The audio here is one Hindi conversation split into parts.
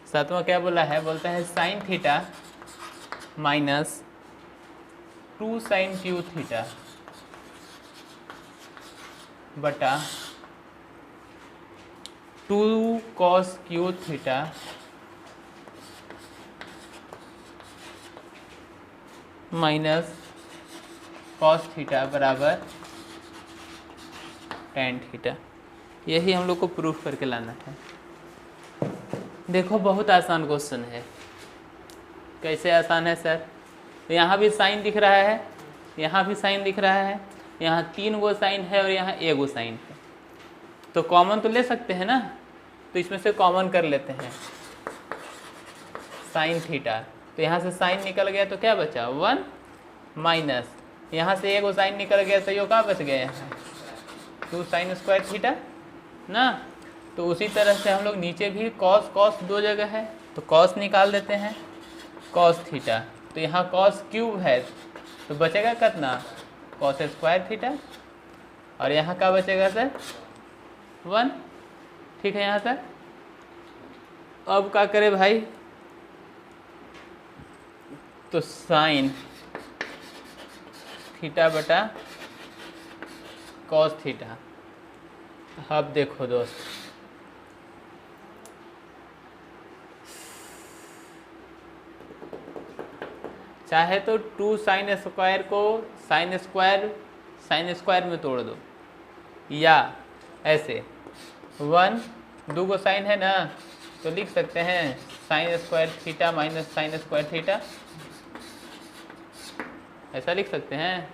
सातवां क्या बोला है, बोलता है sine theta minus 2 sine cube theta बटा 2 cos cube theta minus cos theta बराबर टेन थीटा। यही हम लोग को प्रूफ करके लाना है। देखो बहुत आसान क्वेश्चन है। कैसे आसान है सर? तो यहाँ भी साइन दिख रहा है, यहाँ भी साइन दिख रहा है, यहाँ 3 गो साइन है और यहाँ 1 गो साइन है, तो कॉमन तो ले सकते हैं ना। तो इसमें से कॉमन कर लेते हैं साइन थीटा। तो यहाँ से साइन निकल गया तो क्या बचा 1 माइनस यहाँ से 1 गो साइन निकल गया तो ये क्या बच गया है 2 साइन स्क्वायर थीटा ना। तो उसी तरह से हम लोग नीचे भी कॉस कॉस 2 जगह है तो कॉस निकाल देते हैं कॉस थीटा। तो यहाँ कॉस क्यूब है तो बचेगा कितना कॉस स्क्वायर थीटा और यहाँ क्या बचेगा सर 1। ठीक है यहाँ तक। अब क्या करें भाई, तो साइन थीटा बटा कॉस थीटा। अब देखो दोस्त, चाहे तो 2 साइन स्क्वायर को साइन स्क्वायर में तोड़ दो, या ऐसे 1 2 गो साइन है ना तो लिख सकते हैं sign square theta minus sign square theta, ऐसा लिख सकते हैं।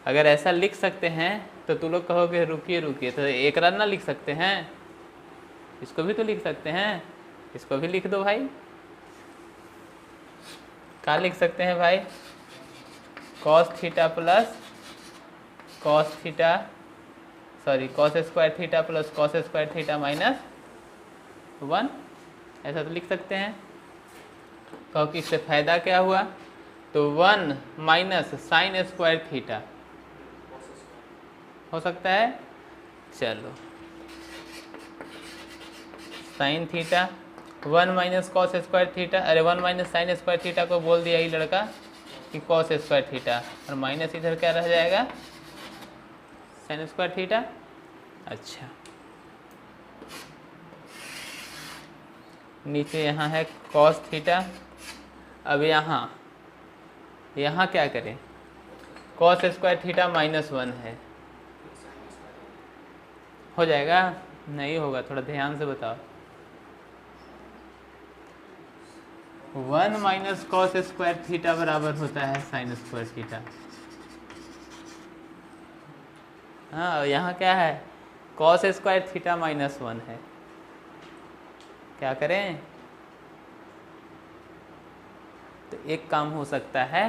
अगर ऐसा लिख सकते हैं तो तुम लोग कहोगे रुकिए रुकिए, तो एक रन ना लिख सकते हैं, इसको भी तो लिख सकते हैं, इसको भी लिख दो भाई। क्या लिख सकते हैं भाई, cos theta plus cos theta cos square theta plus cos square theta minus 1, ऐसा तो लिख सकते हैं। कहो कि इससे फायदा क्या हुआ, तो 1 माइनस साइन स्क्वायर थीटा हो सकता है। चलो sine theta 1 minus cos square theta, अरे 1 माइनस साइन स्क्वायर थीटा को बोल दिया ये लड़का कि कॉस स्क्वायर थीटा, और माइनस इधर क्या रह जाएगा साइन स्क्वायर थीटा। अच्छा नीचे यहाँ है कॉस थीटा। अब यहाँ क्या करें, कॉस स्क्वायर थीटा माइनस 1 है, हो जाएगा? नहीं होगा, थोड़ा ध्यान से बताओ। 1 माइनस कॉस स्क्वायर थीटा बराबर होता है साइन स्क्वायर थीटा। हाँ यहाँ क्या है, कॉस स्क्वायर थीटा माइनस 1 है। क्या करें, तो एक काम हो सकता है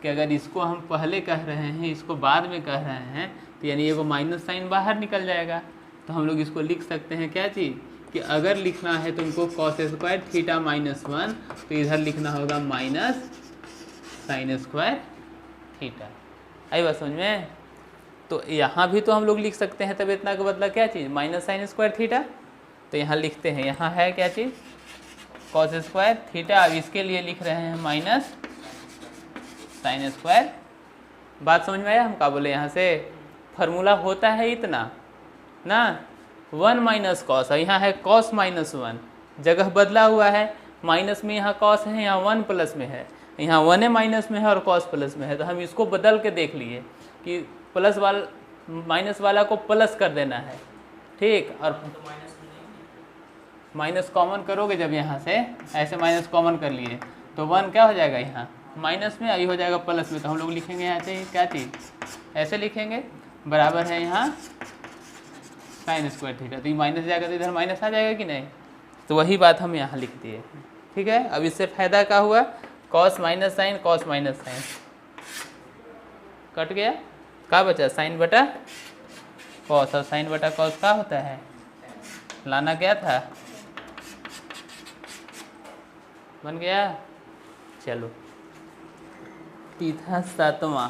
कि अगर इसको हम पहले कह रहे हैं इसको बाद में कह रहे हैं तो यानी ये वो माइनस साइन बाहर निकल जाएगा। तो हम लोग इसको लिख सकते हैं क्या चीज़, कि अगर लिखना है तो उनको कॉस स्क्वायर थीटा माइनस 1, तो इधर लिखना होगा माइनस साइन स्क्वायर थीटा। आई बात समझ में? तो यहाँ भी तो हम लोग लिख सकते हैं, तब इतना का बदला क्या चीज़ माइनस साइन स्क्वायर थीटा। तो यहाँ लिखते हैं, यहाँ है क्या चीज़ कॉस स्क्वायर थीटा, अब इसके लिए लिख रहे हैं माइनस साइन स्क्वायर। बात समझ में आया हम क्या बोले? यहाँ से फार्मूला होता है इतना ना, 1 माइनस कॉस, यहाँ है कॉस माइनस 1, जगह बदला हुआ है, माइनस में यहाँ कॉस है, यहाँ 1 प्लस में है, यहाँ 1 माइनस में है और कॉस प्लस में है। तो हम इसको बदल के देख लिए कि प्लस माइनस वाला को प्लस कर देना है, ठीक। और माइनस कॉमन करोगे जब यहाँ से ऐसे माइनस कॉमन कर लिए तो 1 क्या हो जाएगा यहाँ माइनस में, आई हो जाएगा प्लस में। तो हम लोग लिखेंगे यहाँ से क्या चीज़, ऐसे लिखेंगे बराबर है यहाँ साइन स्क्वायर थीटा। तो ये माइनस जाएगा तो इधर माइनस आ जाएगा कि नहीं, तो वही बात हम यहाँ लिख दिए, ठीक है। अब इससे फायदा क्या हुआ, cos minus sine cos minus sine cut गया, क्या बचा साइन बटा कॉस, और साइन बटा कॉस क्या होता है, लाना क्या था, बन गया। चलो तीसरा सातवां,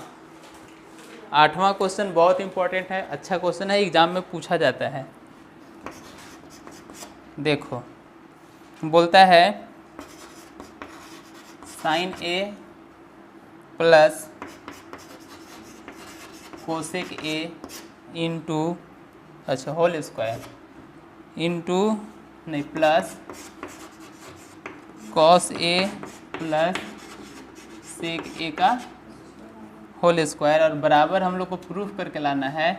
आठवां क्वेश्चन बहुत इंपॉर्टेंट है, अच्छा क्वेश्चन है, एग्जाम में पूछा जाता है। देखो बोलता है sine A plus cosec A into अच्छा होल स्क्वायर इंटू नहीं plus cos A plus sec A का होल स्क्वायर और बराबर हम लोग को प्रूफ करके लाना है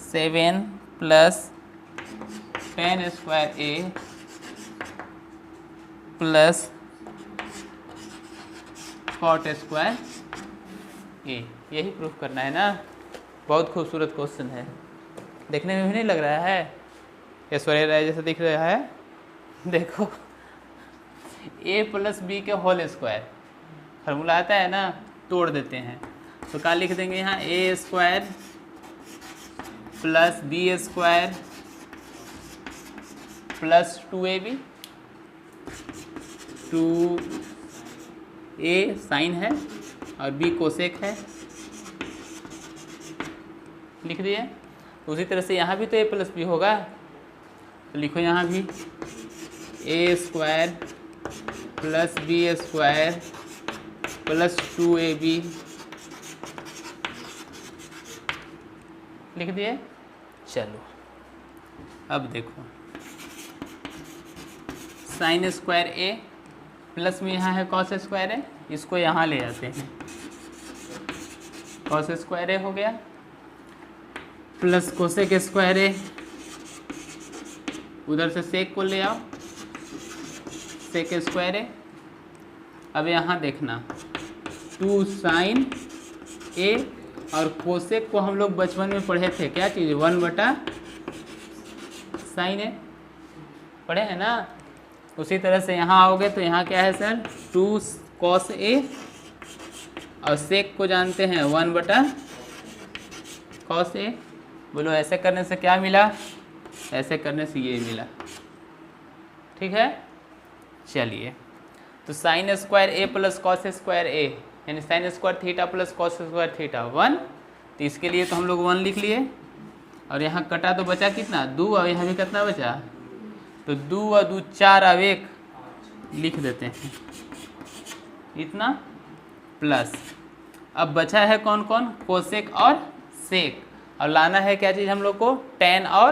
7 प्लस टेन स्क्वायर ए प्लस कॉट स्क्वायर ए, यही प्रूफ करना है ना। बहुत खूबसूरत क्वेश्चन है, देखने में भी नहीं लग रहा है ऐश्वर्या राय जैसा दिख रहा है। देखो ए प्लस बी के होल स्क्वायर फार्मूला आता है ना, तोड़ देते हैं तो क्या लिख देंगे यहाँ A square plus B square plus 2ab, 2a sign है और b कोसेक है, लिख दिए। उसी तरह से यहाँ भी तो a प्लस बी होगा तो लिखो यहाँ भी A square plus B square plus 2ab लिख दिए। चलो अब देखो साइन स्क्वायर ए प्लस में यहाँ है कॉस स्क्वायर ए, इसको यहाँ ले आते हैं, कॉस स्क्वायर ए हो गया प्लस कोसेक स्क्वायर ए, उधर से सेक को ले आओ सेक स्क्वायर ए। अब यहाँ देखना 2 साइन ए और कोसेक को हम लोग बचपन में पढ़े थे, क्या चीज़ 1 बटा साइन ए पढ़े हैं ना। उसी तरह से यहाँ आओगे तो यहाँ क्या है सर 2 कॉस ए और सेक को जानते हैं 1 बटा कॉस ए। बोलो ऐसे करने से क्या मिला, ऐसे करने से ये मिला, ठीक है। चलिए तो साइन स्क्वायर ए प्लस कॉस स्क्वायर ए यानी sign square theta plus cos square theta 1, तो इसके लिए तो हम लोग 1 लिख लिए और यहाँ कटा तो बचा कितना 2 और यहाँ भी कितना बचा, तो 2 और 2 4 और 1 लिख देते हैं इतना प्लस। अब बचा है कौन कौन कोसेक और सेक और लाना है क्या चीज़ हम लोग को टेन और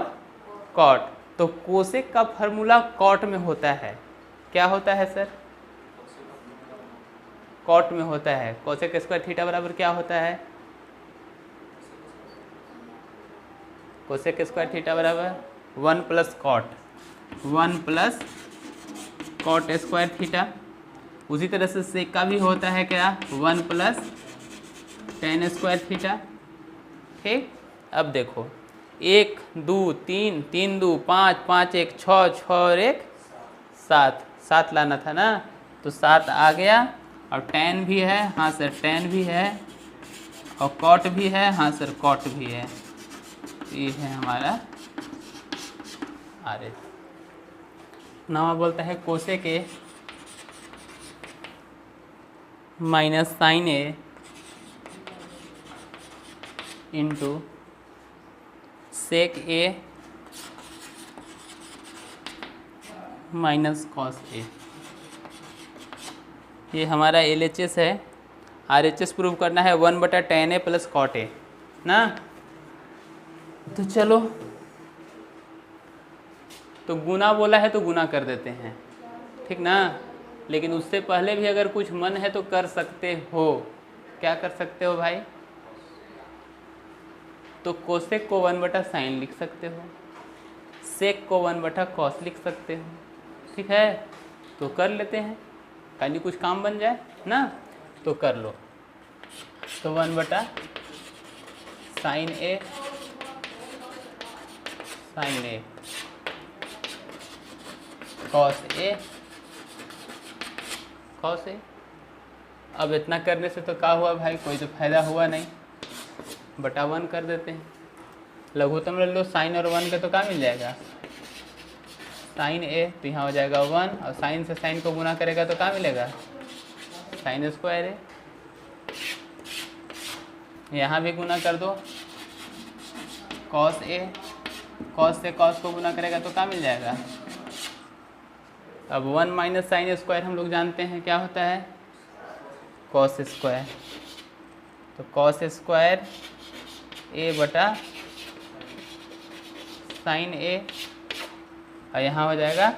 कॉट। तो कोसेक का फार्मूला कॉट में होता है, क्या होता है सर कॉट में होता है। कोसेक स्क्वायर थीटा बराबर क्या होता है, कोसेक स्क्वायर थीटा बराबर 1 plus cot, 1 plus cot square theta. उसी तरह से सेक का भी होता है क्या 1 प्लस टेन स्क्वायर थीटा, ठीक। अब देखो 1 2 3 3 2 5 5 1 6 6 और 1 7 7 लाना था ना, तो 7 आ गया और टेन भी है, हाँ सर टेन भी है और कॉट भी है, हाँ सर कॉट भी है। ये है हमारा आर एच। नामा बोलता है cosec A minus sine A into sec A minus cos A. ये हमारा LHS है, RHS प्रूव करना है 1 बटा tan A plus cot A ना। तो चलो तो गुना बोला है तो गुना कर देते हैं, ठीक ना। लेकिन उससे पहले भी अगर कुछ मन है तो कर सकते हो, क्या कर सकते हो भाई, तो कोसेक को 1 बटा साइन लिख सकते हो, सेक को 1 बटा कॉस लिख सकते हो, ठीक है। तो कर लेते हैं कहीं कुछ काम बन जाए ना, तो कर लो। तो 1 बटा साइन ए कॉस ए। अब इतना करने से तो क्या हुआ भाई, कोई तो फायदा हुआ नहीं, बटा 1 कर देते हैं। लघुत्तम ले लो साइन और 1 का तो क्या मिल जाएगा साइन ए, तो यहाँ हो जाएगा 1 और साइन से साइन को गुना करेगा तो क्या मिलेगा साइन स्क्वायर ए। यहाँ भी गुना कर दो कॉस ए कॉस से कॉस को गुना करेगा तो क्या मिल जाएगा। अब 1 माइनस साइन स्क्वायर हम लोग जानते हैं क्या होता है, कॉस स्क्वायर। तो कॉस स्क्वायर ए बटा साइन ए, और यहाँ हो जाएगा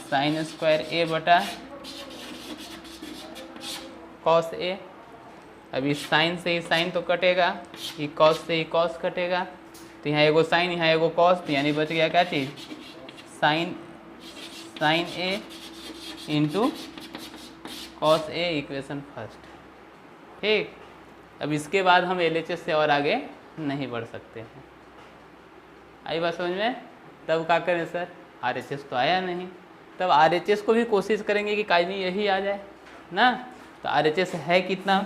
साइन स्क्वायर ए बटा कॉस ए। अब इस साइन से ही साइन तो कटेगा, ये कॉस से ही कॉस कटेगा, तो यहाँ एगो साइन यहाँ एगो कॉस, तो यानी बच गया क्या चीज़, sign A into cos A, equation first. ठीक, अब इसके बाद हम LHS से और आगे नहीं बढ़ सकते हैं। आई बात समझ में। तब क्या करें सर, RHS तो आया नहीं, तब RHS को भी कोशिश करेंगे कि कायदे यही आ जाए ना। तो RHS है कितना,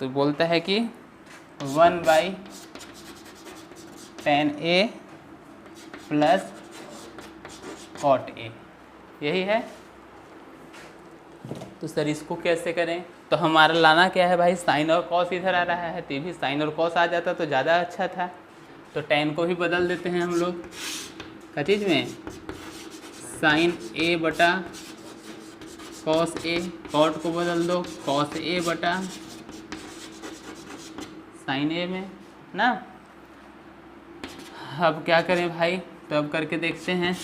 तो बोलता है कि 1/10A प्लस cot A, यही है। तो सर इसको कैसे करें, तो हमारा लाना क्या है भाई, साइन और कॉस इधर आ रहा है, तो भी साइन और कॉस आ जाता तो ज़्यादा अच्छा था। तो tan को भी बदल देते हैं हम लोग क्या चीज़ में, साइन A बटा कॉस A, कॉट को बदल दो कॉस A बटा साइन A में ना। अब क्या करें भाई, तो अब करके देखते हैं।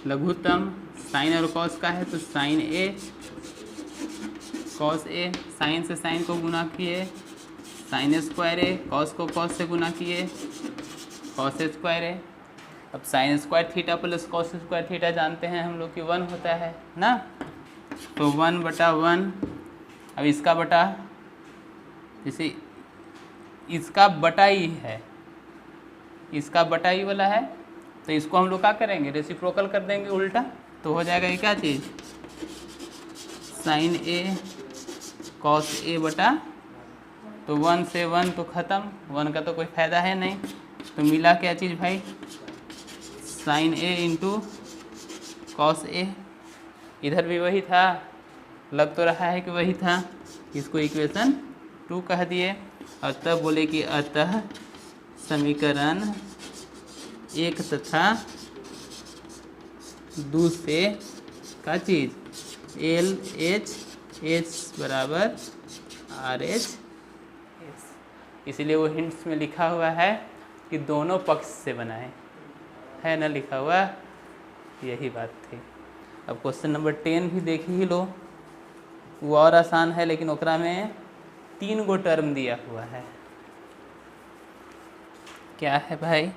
लघुत्तम साइन और कॉस का है, तो sine A cos A, sine से साइन को गुना किए साइन स्क्वायर A, कॉस को कॉस से गुना किए कॉस स्क्वायर A। अब sine square theta plus cos square theta जानते हैं हम लोग कि 1 होता है ना, तो 1/1। अब इसका बटा, जैसे इसका बटा ही है, इसका बटा ही वाला है, तो इसको हम लोग क्या करेंगे, रेसिप्रोकल कर देंगे उल्टा, तो हो जाएगा ये क्या चीज़, साइन A कॉस A बटा, तो 1 से 1 तो ख़त्म, 1 का तो कोई फ़ायदा है नहीं, तो मिला क्या चीज़ भाई, sine A into cos A। इधर भी वही था, लग तो रहा है कि वही था, इसको इक्वेशन 2 कह दिए। और तब बोले कि अतः समीकरण 1 तथा 2 से का चीज़ LHS बराबर RH, इसलिए वो हिंट्स में लिखा हुआ है कि दोनों पक्ष से बनाए, है ना लिखा हुआ, यही बात थी। अब क्वेश्चन नंबर 10 भी देख ही लो, वो और आसान है, लेकिन ओकरा में 3 गो टर्म दिया हुआ है। क्या है भाई,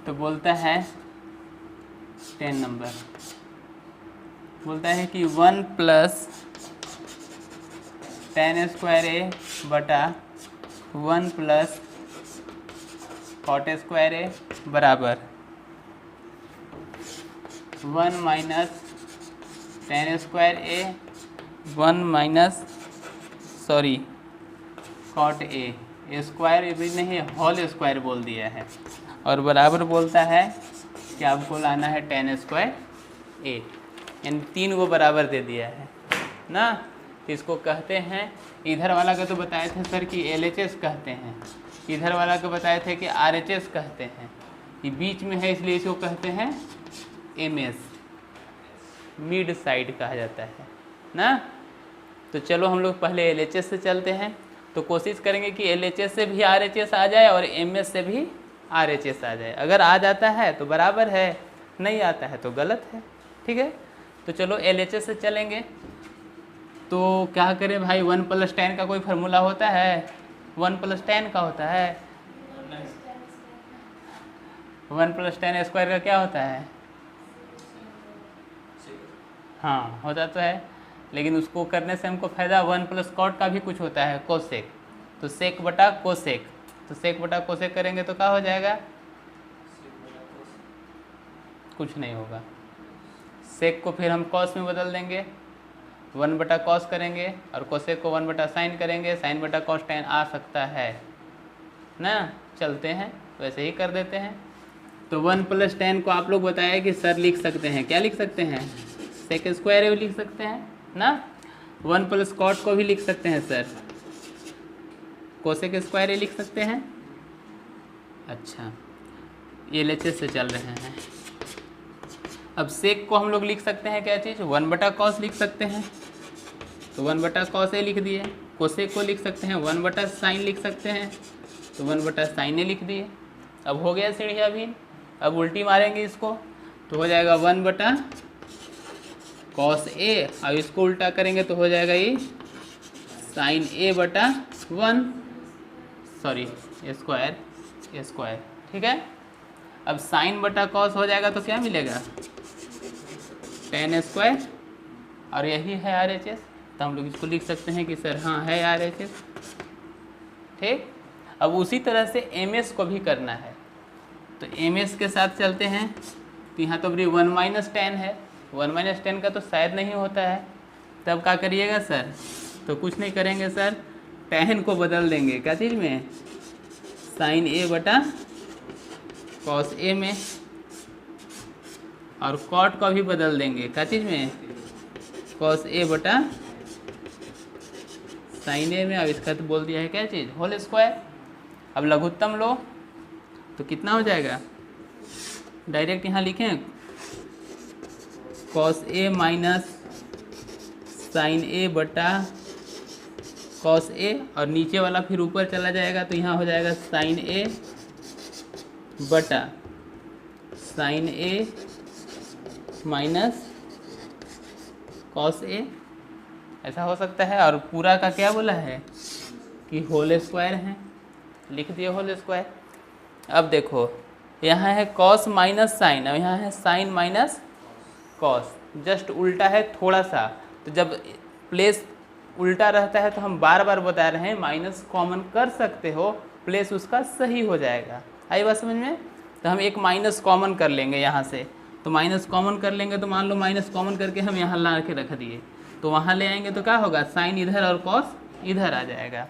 तो बोलता है 10 नंबर, बोलता है कि 1 प्लस tan स्क्वायर A बटा 1 प्लस cot स्क्वायर A बराबर 1 minus tan square A, 1 minus cot A, square भी नहीं होल स्क्वायर बोल दिया है, और बराबर बोलता है कि आपको लाना है tan स्क्वायर A, यानी 3 को बराबर दे दिया है ना। तो इसको कहते हैं, इधर वाला का तो बताए थे सर कि LHS कहते हैं, इधर वाला को बताए थे कि RHS कहते हैं, ये बीच में है इसलिए इसको कहते हैं MS, मिड साइड कहा जाता है ना। तो चलो हम लोग पहले LHS से चलते हैं, तो कोशिश करेंगे कि LHS से भी RHS आ जाए और MS से भी RHS आ जाए। अगर आ जाता है तो बराबर है, नहीं आता है तो गलत है, ठीक है। तो चलो LHS से चलेंगे, तो क्या करें भाई, 1 + tan का कोई फार्मूला होता है, 1 + tan का होता है, 1 + tan स्क्वायर का क्या होता है, हाँ होता तो है, लेकिन उसको करने से हमको फ़ायदा 1 + cot का भी कुछ होता है, कोसेक, तो सेक बटा कोसेक, तो सेक बटा कोसेक करेंगे तो क्या हो जाएगा, कुछ नहीं होगा। सेक को फिर हम कॉस में बदल देंगे, 1 बटा कॉस करेंगे, और कोसेक को 1 बटा साइन करेंगे, साइन बटा कॉस tan आ सकता है ना। चलते हैं वैसे ही कर देते हैं। तो 1 + tan को आप लोग बताया कि सर लिख सकते हैं, क्या लिख सकते हैं, सेक स्क्वायर भी लिख सकते हैं ना। 1 + cot को भी लिख सकते हैं सर, कोसेक स्क्वायर ए लिख सकते हैं। अच्छा, ये LHS से चल रहे हैं। अब सेक को हम लोग लिख सकते हैं क्या चीज़, 1/cos लिख सकते हैं, तो 1/cos ए लिख दिए। कोसेक को लिख सकते हैं 1/sin लिख सकते हैं, तो 1/sin ए लिख दिए। अब हो गया सीढ़िया भी। अब उल्टी मारेंगे इसको तो हो जाएगा 1/cos ए, अब इसको उल्टा करेंगे तो हो जाएगा ये sin a/1 सॉरी स्क्वायर, ठीक है। अब sin/cos हो जाएगा तो क्या मिलेगा, tan स्क्वायर, और यही है RHS। तो हम लोग इसको लिख सकते हैं कि सर हाँ है RHS, ठीक। अब उसी तरह से MS को भी करना है, तो MS के साथ चलते हैं। तो यहाँ तो 1 - tan है, 1 - tan का तो शायद नहीं होता है, तब क्या करिएगा सर, तो कुछ नहीं करेंगे सर, tan को बदल देंगे क्या चीज़ में, sin a/cos a में, और cot को भी बदल देंगे क्या चीज़ में, cos a/sin a में। अब इसका तो बोल दिया है क्या चीज़, होल स्क्वायर। अब लघुत्तम लो तो कितना हो जाएगा, डायरेक्ट यहाँ लिखें cos a - sin a/cos a, और नीचे वाला फिर ऊपर चला जाएगा तो यहाँ हो जाएगा sin a/sin a - cos a, ऐसा हो सकता है। और पूरा का क्या बोला है कि होल स्क्वायर है, लिख दिए होल स्क्वायर। अब देखो यहाँ है cos - sin, और यहाँ है sin - cos, जस्ट उल्टा है थोड़ा सा। तो जब प्लेस उल्टा रहता है तो हम बार बार बता रहे हैं माइनस कॉमन कर सकते हो, प्लेस उसका सही हो जाएगा। आई बात समझ में। तो हम एक माइनस कॉमन कर लेंगे यहाँ से, तो माइनस कॉमन कर लेंगे तो मान लो माइनस कॉमन करके हम यहाँ ला के रख दिए, तो वहाँ ले आएंगे तो क्या होगा, साइन इधर और कॉस इधर आ जाएगा।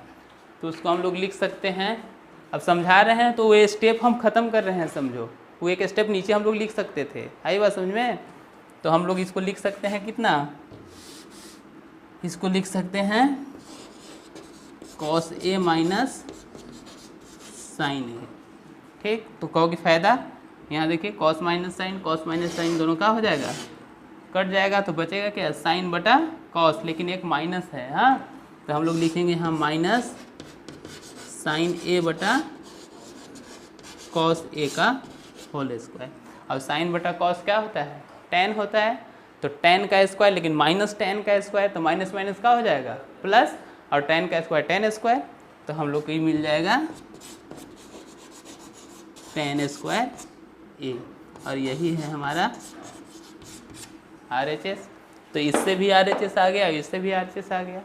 तो उसको हम लोग लिख सकते हैं। अब समझा रहे हैं तो वो स्टेप हम ख़त्म कर रहे हैं, समझो। वो एक स्टेप नीचे हम लोग लिख सकते थे, आई बात समझ में। तो हम लोग इसको लिख सकते हैं कितना, इसको लिख सकते हैं cos a माइनस साइन ए, ठीक। तो कहोगे फ़ायदा, यहाँ देखिए cos माइनस साइन दोनों का हो जाएगा, कट जाएगा, तो बचेगा क्या, साइन बटा कॉस, लेकिन एक माइनस है, हाँ। तो हम लोग लिखेंगे यहाँ माइनस साइन ए बटा कॉस ए का होल स्क्वायर। अब साइन बटा कॉस क्या होता है, tan होता है, तो tan का स्क्वायर, लेकिन माइनस tan का स्क्वायर, तो माइनस माइनस क्या हो जाएगा, प्लस, और tan का स्क्वायर tan स्क्वायर, तो हम लोग को ये मिल जाएगा tan स्क्वायर ए, और यही है हमारा RHS। तो इससे भी RHS आ गया, इससे भी RHS आ गया।